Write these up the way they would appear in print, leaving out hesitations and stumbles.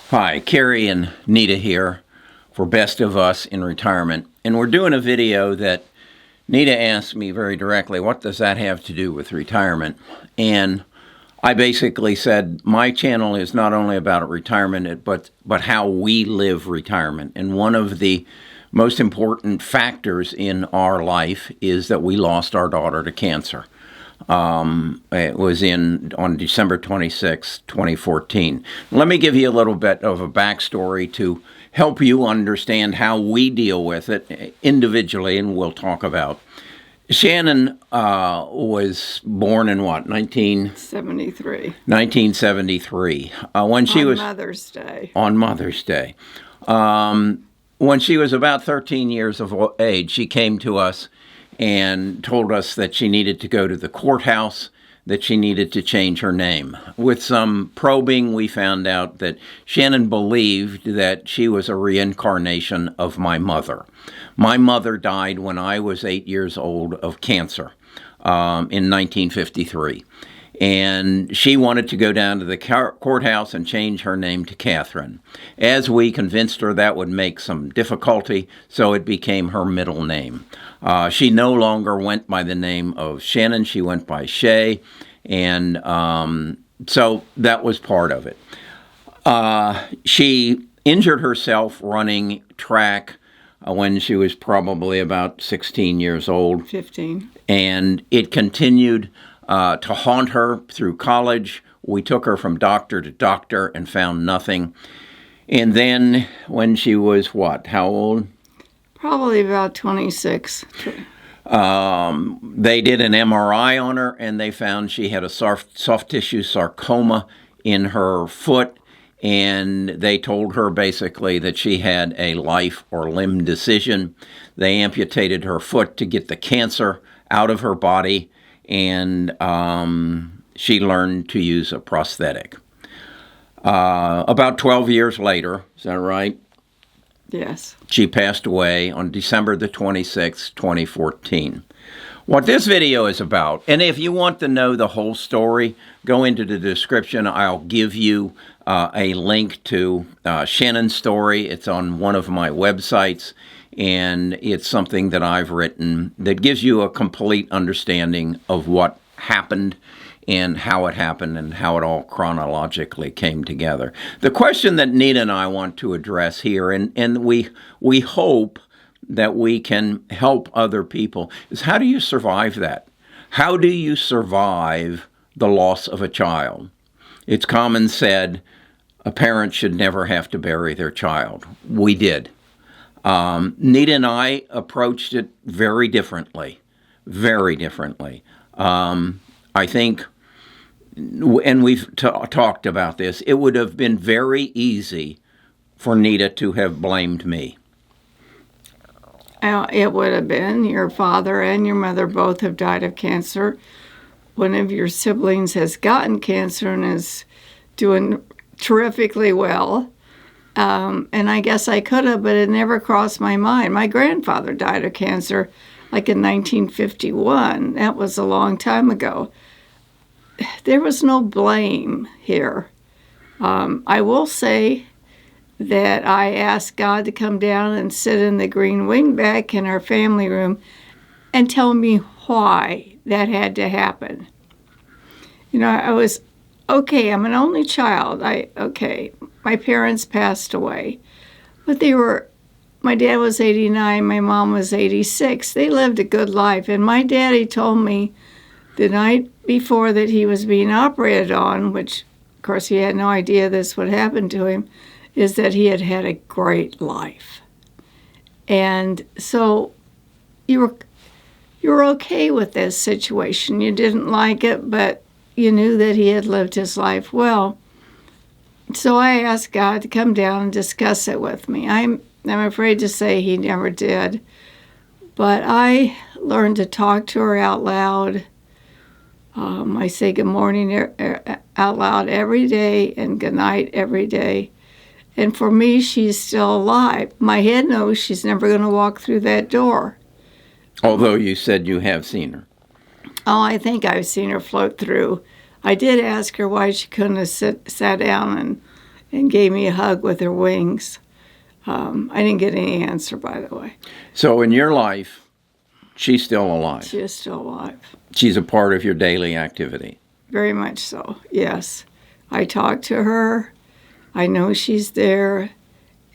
Hi, Carrie and Nita here for Best of Us in Retirement. And we're doing a video that Nita asked me very directly, what does that have to do with retirement? And I basically said, my channel is not only about retirement, but how we live retirement. And one of the most important factors in our life is that we lost our daughter to cancer. It was on December 26, 2014. Let me give you a little bit of a backstory to help you understand how we deal with it individually, and we'll talk about. Shannon was born in what, 1973. 1973. When she was Mother's Day. On Mother's Day. When she was about 13 years of age, she came to us and told us that she needed to go to the courthouse, that she needed to change her name. With some probing, we found out that Shannon believed that she was a reincarnation of my mother. My mother died when I was 8 years old of cancer in 1953. And she wanted to go down to the courthouse and change her name to Catherine. As we convinced her that would make some difficulty, so it became her middle name. She no longer went by the name of Shannon, she went by Shay, and so that was part of it. She injured herself running track when she was probably about 16 years old. 15. And it continued to haunt her through college. We took her from doctor to doctor and found nothing. And then when she was what, how old? Probably about 26. They did an MRI on her, and they found she had a soft tissue sarcoma in her foot, and they told her basically that she had a life or limb decision. They amputated her foot to get the cancer out of her body, and she learned to use a prosthetic. About 12 years later, is that right? Yes. She passed away on December the 26th, 2014. What this video is about, and if you want to know the whole story, go into the description. I'll give you a link to Shannon's story. It's on one of my websites, and it's something that I've written that gives you a complete understanding of what happened and how it happened and how it all chronologically came together. The question that Nita and I want to address here, and we hope that we can help other people, is how do you survive that? How do you survive the loss of a child? It's common said, a parent should never have to bury their child. We did. Nita and I approached it very differently, very differently. I think, and we've talked about this, it would have been very easy for Nita to have blamed me. It would have been. Your father and your mother both have died of cancer. One of your siblings has gotten cancer and is doing terrifically well. And I guess I could have, but it never crossed my mind. My grandfather died of cancer like in 1951. That was a long time ago. There was no blame here. I will say that I asked God to come down and sit in the green wingback in our family room and tell me why that had to happen. You know, I was, okay, I'm an only child. My parents passed away. But my dad was 89, my mom was 86. They lived a good life. And my daddy told me the night before that he was being operated on, which, of course, he had no idea this would happen to him, is that he had had a great life. And so you were okay with this situation. You didn't like it, but you knew that he had lived his life well. So I asked God to come down and discuss it with me. I'm afraid to say he never did, but I learned to talk to her out loud. I say good morning out loud every day and good night every day. And for me, she's still alive. My head knows she's never going to walk through that door. Although you said you have seen her. Oh, I think I've seen her float through. I did ask her why she couldn't have sat down and gave me a hug with her wings. I didn't get any answer, by the way. So in your life, she's still alive. She is still alive. She's a part of your daily activity. Very much so, yes. I talk to her. I know she's there.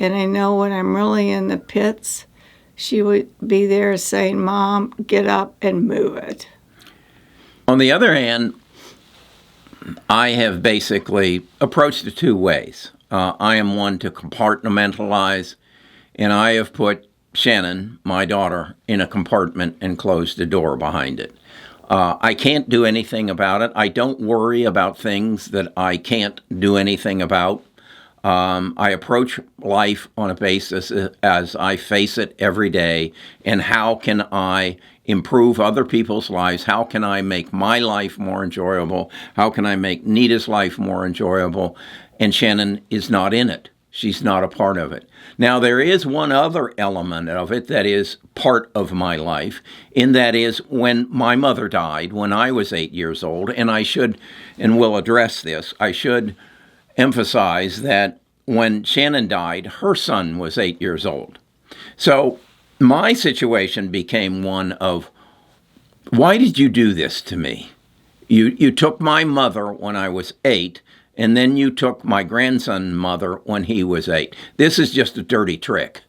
And I know when I'm really in the pits, she would be there saying, Mom, get up and move it. On the other hand, I have basically approached it two ways. I am one to compartmentalize, and I have put Shannon, my daughter, in a compartment and closed the door behind it. I can't do anything about it. I don't worry about things that I can't do anything about. I approach life on a basis as I face it every day, and how can I improve other people's lives? How can I make my life more enjoyable? How can I make Nita's life more enjoyable? And Shannon is not in it. She's not a part of it. Now, there is one other element of it that is part of my life, and that is when my mother died when I was 8 years old, and I should, and we'll address this, I should emphasize that when Shannon died, her son was 8 years old. So my situation became one of, why did you do this to me? You took my mother when I was 8, and then you took my grandson's mother when he was 8. This is just a dirty trick,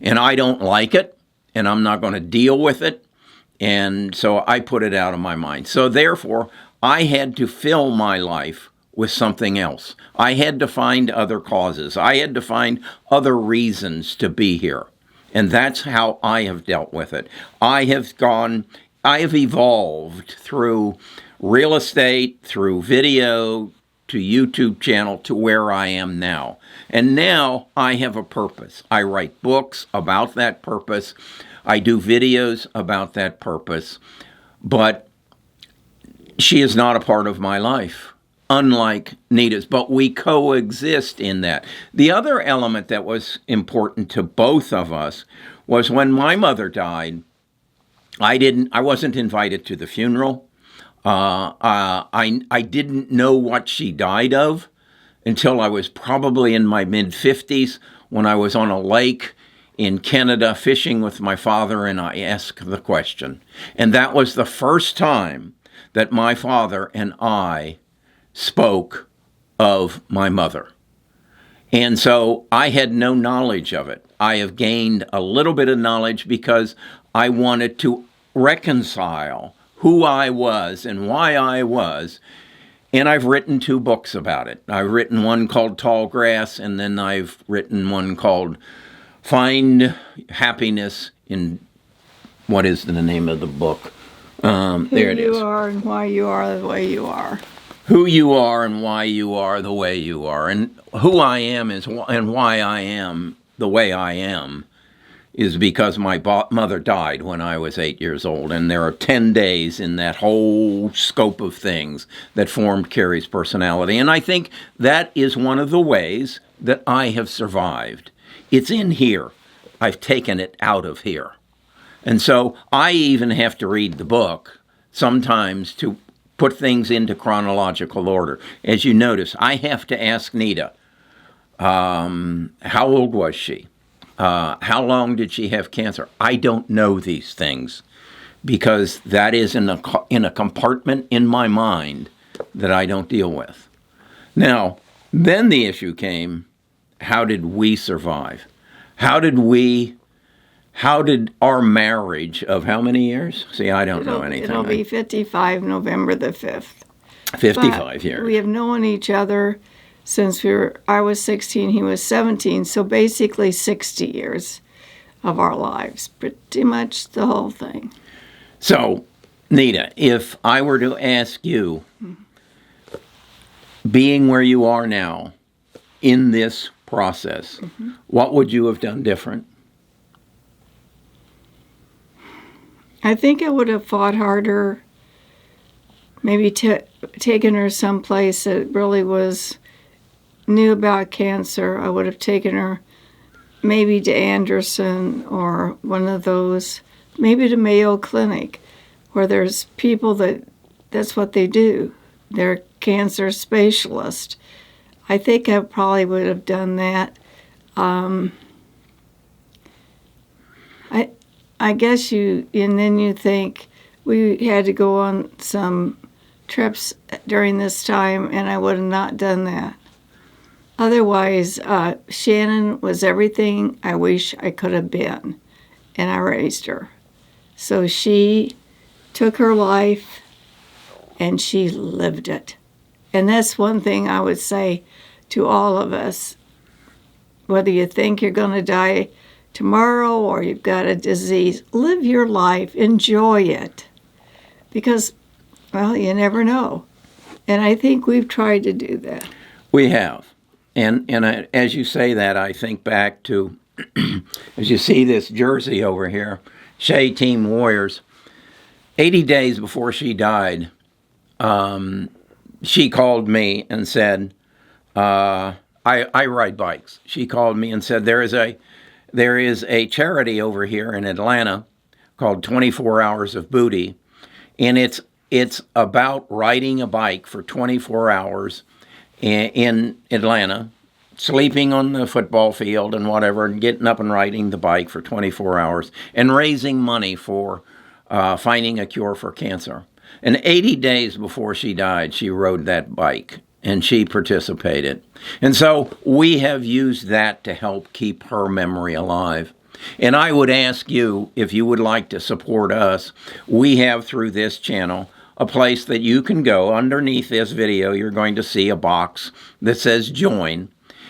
and I don't like it, and I'm not going to deal with it, and so I put it out of my mind. So therefore, I had to fill my life with something else. I had to find other causes. I had to find other reasons to be here, and that's how I have dealt with it. I have evolved through real estate, through video, to YouTube channel, to where I am now. And now I have a purpose. I write books about that purpose. I do videos about that purpose. But she is not a part of my life, unlike Nita's. But we coexist in that. The other element that was important to both of us was when my mother died, I wasn't invited to the funeral. I didn't know what she died of until I was probably in my mid-50s when I was on a lake in Canada fishing with my father, and I asked the question. And that was the first time that my father and I spoke of my mother. And so I had no knowledge of it. I have gained a little bit of knowledge because I wanted to reconcile who I was and why I was, and I've written 2 books about it. I've written one called Tall Grass, and then I've written one called Find Happiness in, what is the name of the book? There it is. Who you are and why you are the way you are. Who you are and why you are the way you are. And who I am is, and why I am the way I am, is because my mother died when I was 8 years old. And there are 10 days in that whole scope of things that formed Carrie's personality. And I think that is one of the ways that I have survived. It's in here. I've taken it out of here. And so I even have to read the book sometimes to put things into chronological order. As you notice, I have to ask Nita, how old was she? How long did she have cancer? I don't know these things because that is in a compartment in my mind that I don't deal with. Now, then the issue came, how did we survive? How did our marriage of how many years? See, I don't know anything. It'll be 55 November the 5th. 55 years. We have known each other since I was 16, he was 17, so basically 60 years of our lives, pretty much the whole thing. So, Nita, if I were to ask you, being where you are now in this process, what would you have done different? I think I would have fought harder, maybe taken her someplace that really knew about cancer. I would have taken her maybe to Anderson or one of those, maybe to Mayo Clinic, where there's people that's what they do. They're cancer specialists. I think I probably would have done that. I guess and then you think we had to go on some trips during this time, and I would have not done that. Otherwise, Shannon was everything I wish I could have been, and I raised her. So she took her life, and she lived it. And that's one thing I would say to all of us. Whether you think you're going to die tomorrow or you've got a disease, live your life, enjoy it. Because, well, you never know. And I think we've tried to do that. We have. And as you say that, I think back to, as you see this jersey over here, Shay Team Warriors, 80 days before she died, she called me and said, I ride bikes. She called me and said, there is a charity over here in Atlanta called 24 Hours of Booty, and it's about riding a bike for 24 hours in Atlanta, sleeping on the football field and whatever, and getting up and riding the bike for 24 hours and raising money for finding a cure for cancer. And 80 days before she died, she rode that bike and she participated. And so we have used that to help keep her memory alive. And I would ask you, if you would like to support us, we have through this channel a place that you can go. Underneath this video, you're going to see a box that says join,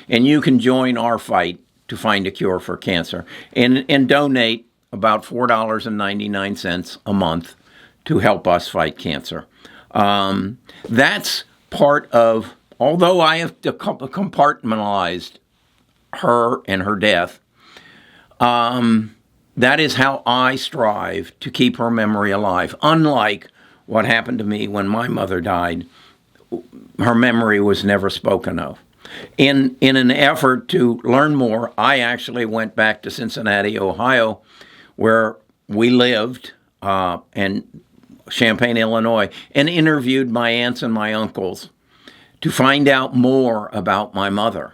and you can join our fight to find a cure for cancer and donate about $4.99 a month to help us fight cancer. That's part of, although I have compartmentalized her and her death, that is how I strive to keep her memory alive. Unlike what happened to me when my mother died, her memory was never spoken of. In an effort to learn more, I actually went back to Cincinnati, Ohio, where we lived, and Champaign, Illinois, and interviewed my aunts and my uncles to find out more about my mother.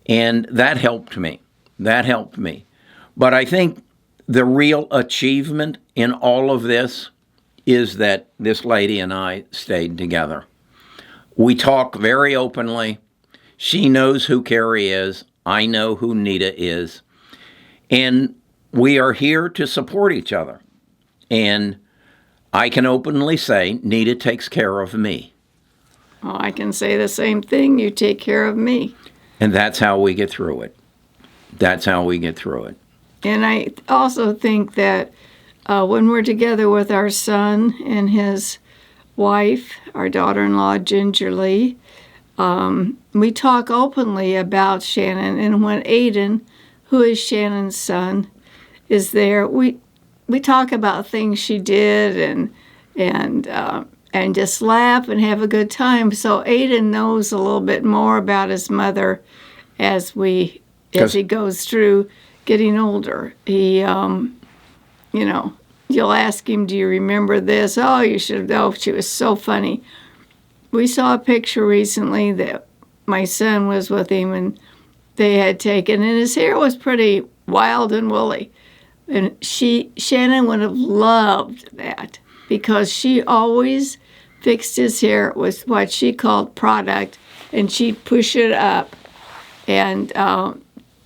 And that helped me. That helped me. But I think the real achievement in all of this is that this lady and I stayed together. We talk very openly. She knows who Carrie is. I know who Nita is. And we are here to support each other. And I can openly say, Nita takes care of me. Well, I can say the same thing. You take care of me. And that's how we get through it. That's how we get through it. And I also think that when we're together with our son and his wife, our daughter-in-law, Ginger Lee, we talk openly about Shannon. And when Aiden, who is Shannon's son, is there, we talk about things she did and just laugh and have a good time. So Aiden knows a little bit more about his mother as he goes through getting older. He, you'll ask him, do you remember this? Oh, you should know. She was so funny. We saw a picture recently that my son was with him and they had taken, and his hair was pretty wild and woolly. And Shannon would have loved that because she always fixed his hair with what she called product, and she'd push it up. And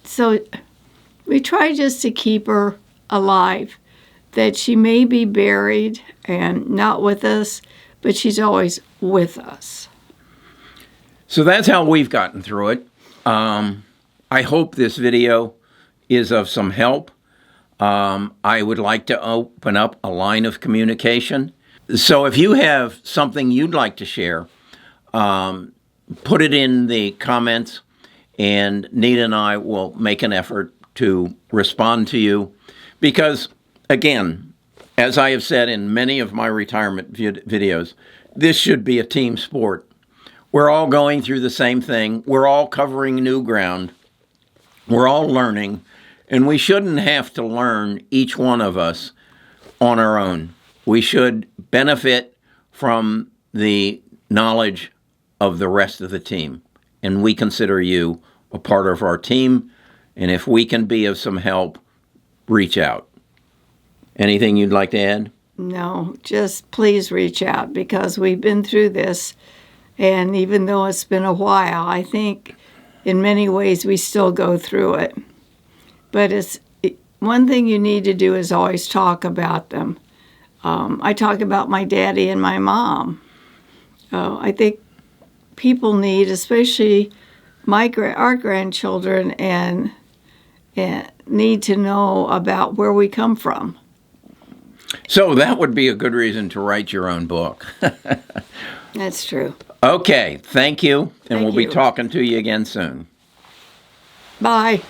so we try just to keep her alive, that she may be buried and not with us, but she's always with us. So that's how we've gotten through it. I hope this video is of some help. I would like to open up a line of communication. So if you have something you'd like to share, put it in the comments, and Nita and I will make an effort to respond to you. Because, again, as I have said in many of my retirement videos, this should be a team sport. We're all going through the same thing. We're all covering new ground. We're all learning. And we shouldn't have to learn, each one of us, on our own. We should benefit from the knowledge of the rest of the team. and we consider you a part of our team. And if we can be of some help, reach out. Anything you'd like to add? No, just please reach out, because we've been through this. And even though it's been a while, I think in many ways we still go through it. But one thing you need to do is always talk about them. I talk about my daddy and my mom. I think people need, especially our grandchildren, and need to know about where we come from. So that would be a good reason to write your own book. That's true. Okay, thank you, and Thank we'll be you. talking to you again soon. Bye.